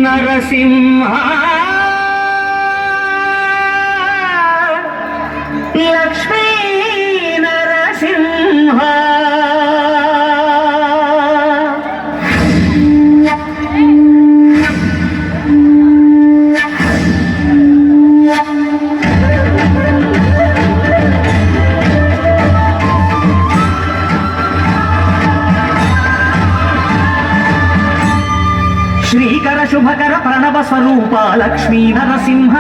నరసింహ లక్ష్మీ నరసింహ శ్రీకర శుభకర ప్రణవ స్వరూప లక్ష్మీ నరసింహ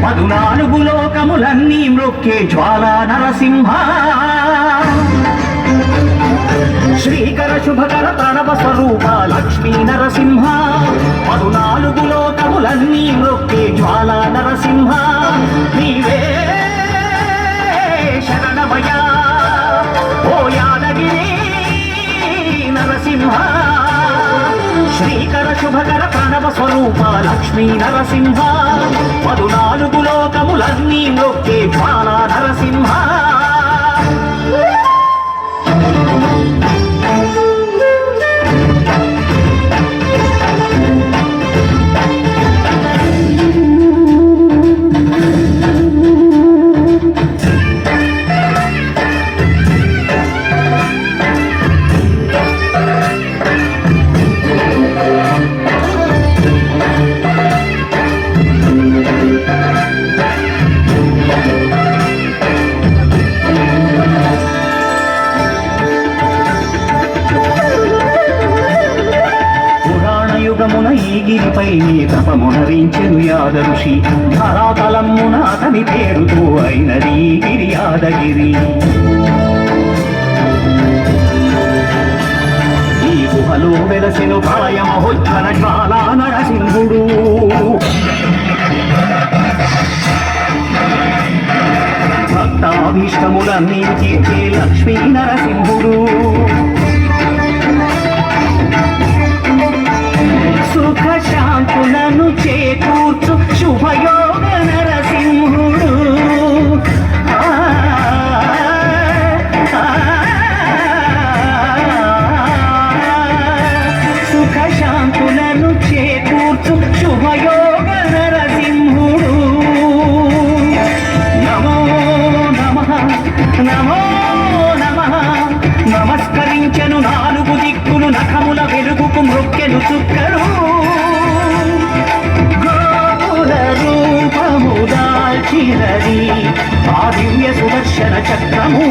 14 లోకములన్నీ మ్రొక్కే జ్వాలా నరసింహ శ్రీకర శుభకర ప్రణవ స్వరూప లక్ష్మీ నరసింహ 14 లోకములన్నీ మ్రొక్కే జ్వాలా నరసింహ నీవే శరణమయ ఓ యాదగిరి నరసింహ శ్రీకర శుభకర ప్రణవ స్వరూప లక్ష్మీ నరసింహ 14 లోకములన్నీ మ్రొక్కే జ్వాలా నరసింహ ఈ గిరిపై తపమునరించెను యాద ఋషి ధరాతలమ్మున అతని పేరుతో అయినది గిరి యాదగిరి ఈ గుహలో వెలసెను కాయమహోజ్వల జ్వాలా నరసింహుడు భక్తాభీష్టములన్నీ తీర్చే లక్ష్మీ నరసింహుడు సుఖ శాంతులను చేకూర్చు శుభయోగ నరసింహుడు సుఖ శాంతులను చేకూర్చు శుభయోగ నరసింహుడు నమో నమః నమో నమః నమస్కరించెను 4 దిక్కులు నఖముల వెలుగుకు మ్రొక్కెను చుక్కరు గోపుర రూపము దాల్చినది ఆ దివ్య సుదర్శన చక్రము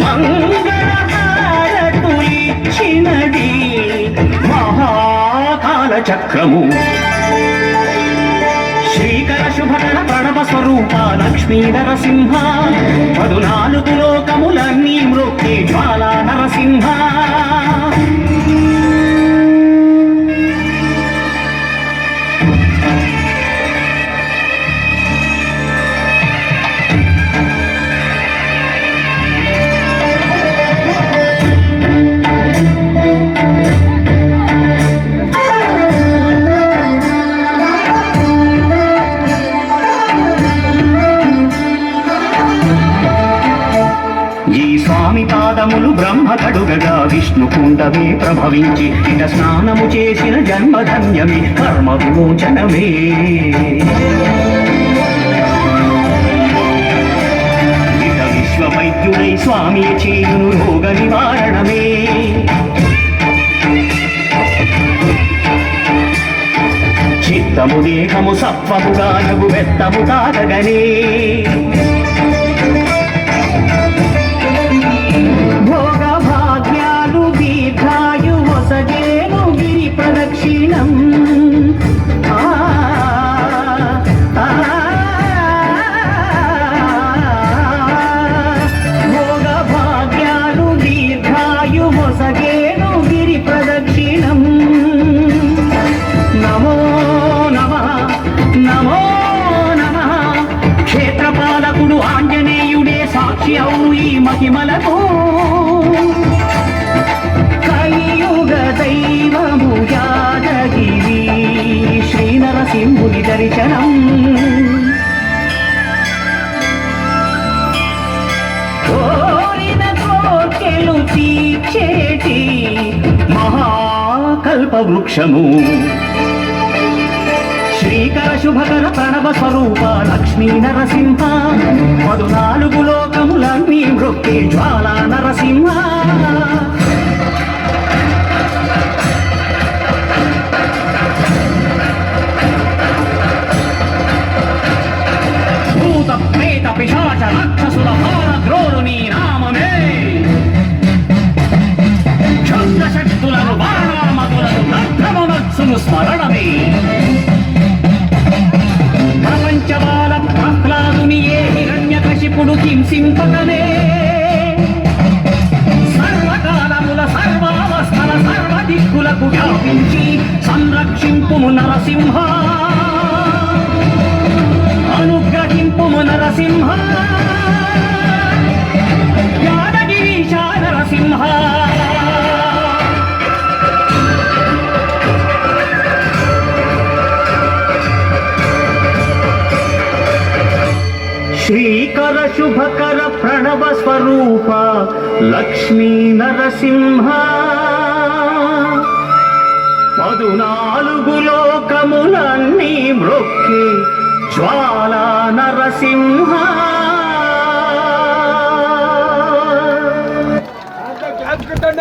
మంగళహారతులిచ్చినది మహాకాల చక్రము శ్రీకర శుభకర ప్రణవ స్వరూప లక్ష్మీ నరసింహ 14 లోకములన్నీ మ్రొక్కే జ్వాలా నరసింహ స్వామి పాదములు బ్రహ్మ కడుగగా విష్ణు కుండమే ప్రభవించి ఇట స్నానము చేసిన జన్మధన్యమే కర్మ విమోచనమే ఇట విశ్వవైద్యుడై స్వామి చేయును రోగ నివారణమే చిత్తము దేహము సత్వముగా నగు వెత్తము తాగగనే భోగ భాగ్యాలు దీర్ఘాయు వసగేను గిరి ప్రదక్షిణం భోగ భాగ్యాలు దీర్ఘాయు వసగేను గిరి ప్రదక్షిణం నమో నమః నమో నమః క్షేత్రపాలకుడు ఆంజనేయుడే సాక్షి అవును ఈ మహిమలకు కలియుగ దైవము యాదగిరి శ్రీ నరసింహుని దర్శనం కోరిన కోర్కెలు తీర్చేటి కల్పవృక్షము శ్రీకర శుభకర ప్రణవ స్వరూప లక్ష్మీ నరసింహ 14 లోకములన్నీ మృక్కి జ్వాలా నరసింహ భూత ప్రేత పిశాచ రాక్షసుల భారద్రోలు నీ నామమే శక్తులను బాణామతులను నగ్నమనస్సును స్మరణమే ప్రపంచబాల ప్రహ్లాదుని ఏ హిరణ్యకశిపుడు హింసింపకనే సర్వకాలముల సర్వావస్థల సర్వదిక్కులకు వ్యాపించి సంరక్షింపుము నరసింహ అనుగ్రహింపుము నరసింహ యాదగిరీశ నరసింహ శ్రీకర శుభకర ప్రణవ స్వరూప లక్ష్మీ నరసింహ 14 లోకములన్నీ మ్రొక్కి జ్వాలా నరసింహ